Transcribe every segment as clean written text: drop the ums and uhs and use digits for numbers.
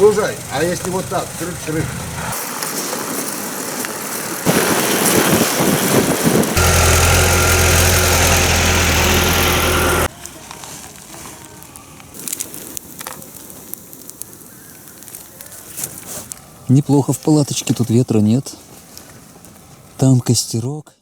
Слушай, а если вот так, шрык-шрык? Неплохо в палаточке, тут ветра нет. Там костерок.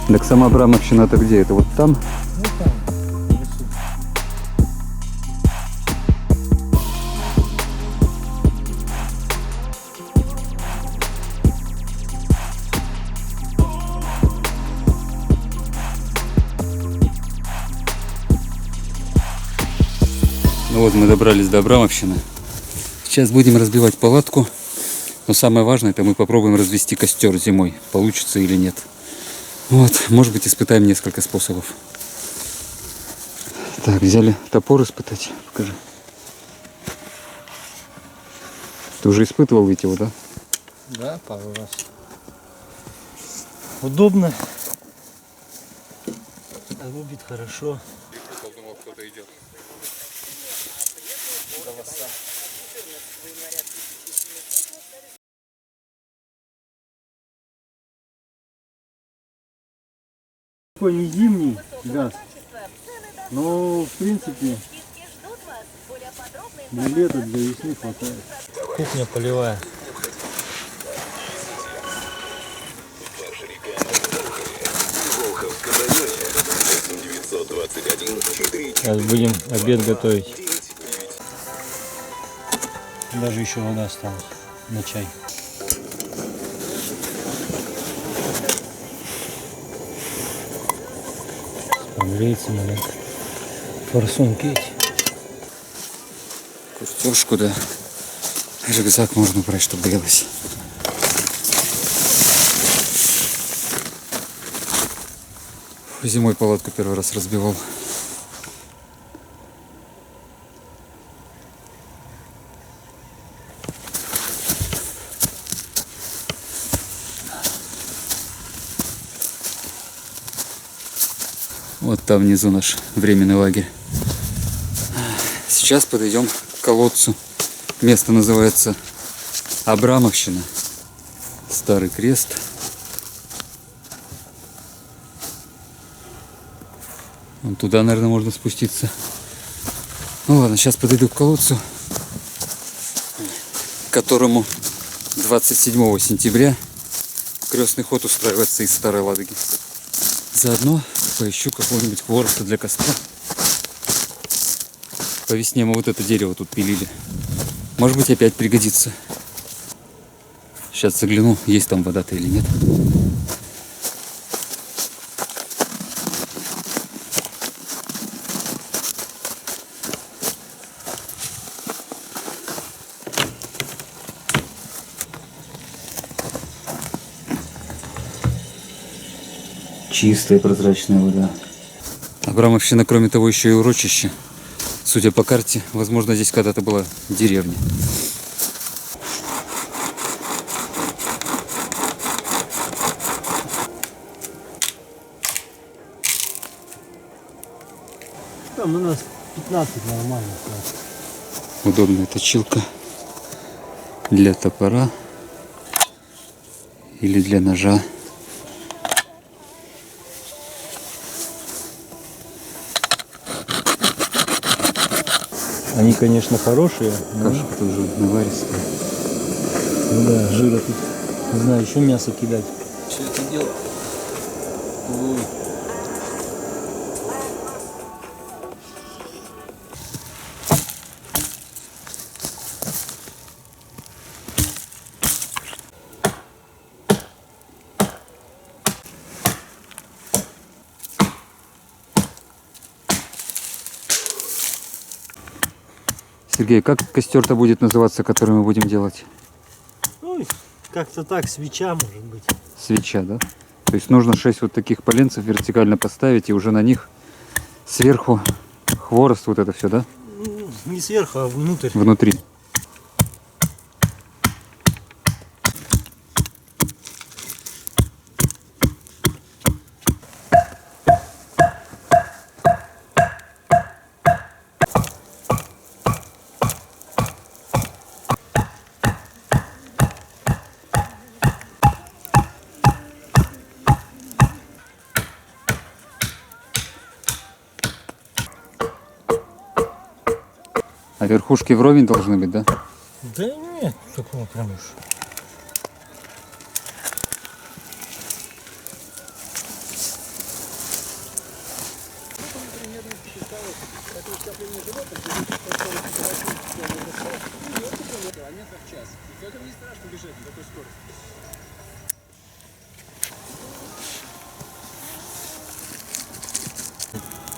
Так сама Абрамовщина-то где? Это вот там? Ну там, в лесу. Ну вот мы добрались до Абрамовщины. Сейчас будем разбивать палатку. Но самое важное, это мы попробуем развести костер зимой. Получится или нет. Вот, может быть, испытаем несколько способов. Так, взяли топор испытать. Покажи. Ты уже испытывал ведь его, да? Да, пару раз. Удобно. Рубит хорошо. Думал, кто-то идет. Такой не зимний газ, но в принципе для лета, для весны хватает. Кухня полевая. Сейчас будем обед готовить. Даже еще вода осталась на чай. Греется маленько. Форсунки эти. Куртежку, да. Рюкзак можно брать, чтобы грелось. Зимой палатку первый раз разбивал. Вот там внизу наш временный лагерь. Сейчас подойдем к колодцу. Место называется Абрамовщина. Старый крест. Вон туда, наверное, можно спуститься. Ну ладно, сейчас подойду к колодцу, к которому 27 сентября крестный ход устраивается из Старой Ладоги. Заодно поищу какого-нибудь хвороста для костра. По весне мы вот это дерево тут пилили. Может быть, опять пригодится. Сейчас загляну, есть там вода-то или нет. Чистая прозрачная вода. Абрамовщина, кроме того, еще и урочище. Судя по карте, возможно, здесь когда-то была деревня. Там у нас 15 нормально. Удобная точилка для топора или для ножа. Они, конечно, хорошие. Но... Кашка тоже наваристая. Ну да, жира тут. Не знаю, еще мясо кидать. Что это дело? Ой. Сергей, как костер-то будет называться, который мы будем делать? Ну, как-то так, свеча может быть. Свеча, да? То есть нужно 6 вот таких поленцев вертикально поставить и уже на них сверху хворост, вот это все, да? Не сверху, а внутрь. Внутри. А верхушки вровень должны быть, да? Да нет, такого прям уж.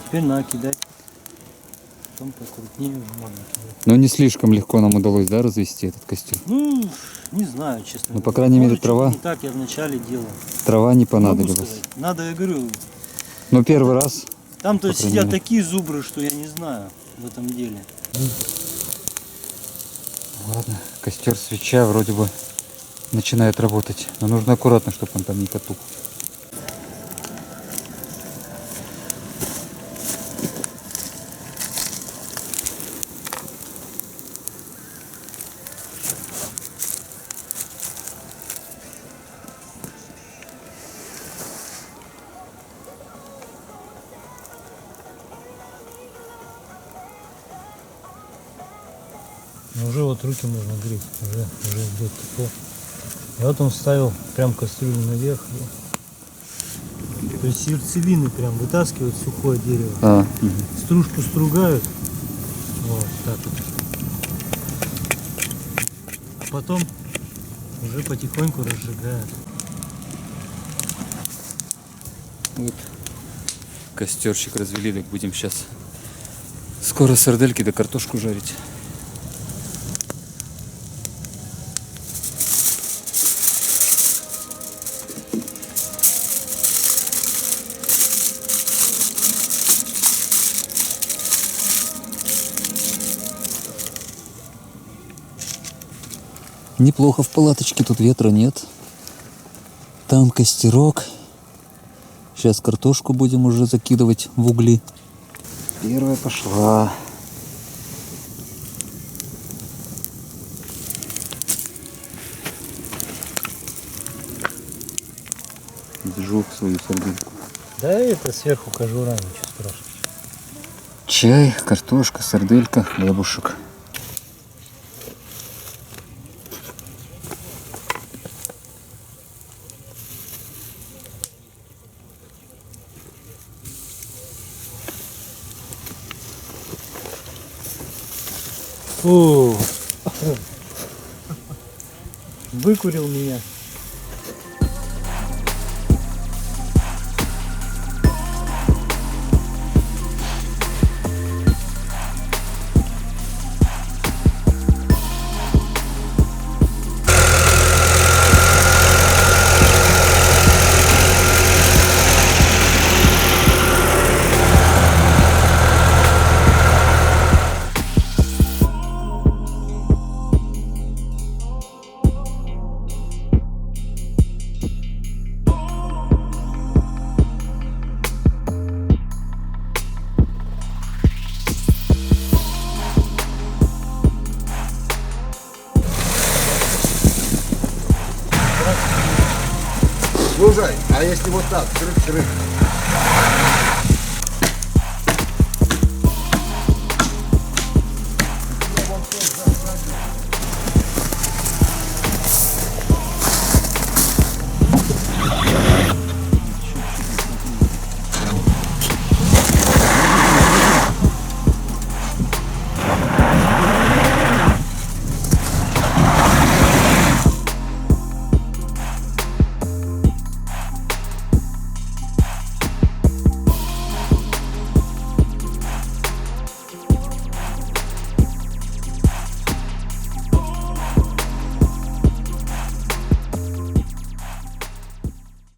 Теперь надо кидать. Потом покрупнее уже можно кидать. Но не слишком легко нам удалось, да, развести этот костер. Ну, не знаю, честно. Ну, по говоря. крайней мере, Может, трава. что-то не так я вначале делал. Трава не Могу понадобилась. сказать. Надо, я говорю, Но первый раз. там-то По крайней сидят мере. такие зубры, что я не знаю в этом деле. Ладно, костер свеча вроде бы начинает работать. Но нужно аккуратно, чтобы он там не потух. Ну, уже вот руки можно греть, уже идет тепло. И вот он ставил прям кастрюлю наверх. То есть сердцевины прям вытаскивают сухое дерево. Стружку стругают. Вот так вот. А потом уже потихоньку разжигают. Вот костерчик развели, так будем сейчас скоро сардельки да картошку жарить. Неплохо в палаточке, тут ветра нет. Там костерок. Сейчас картошку будем уже закидывать в угли. Первая пошла. Сжег свою сардельку. Да это сверху кожура, ничего страшного. Чай, картошка, сарделька, хлебушек. О, выкурил меня. Слушай, а если вот так, шрык-шрык?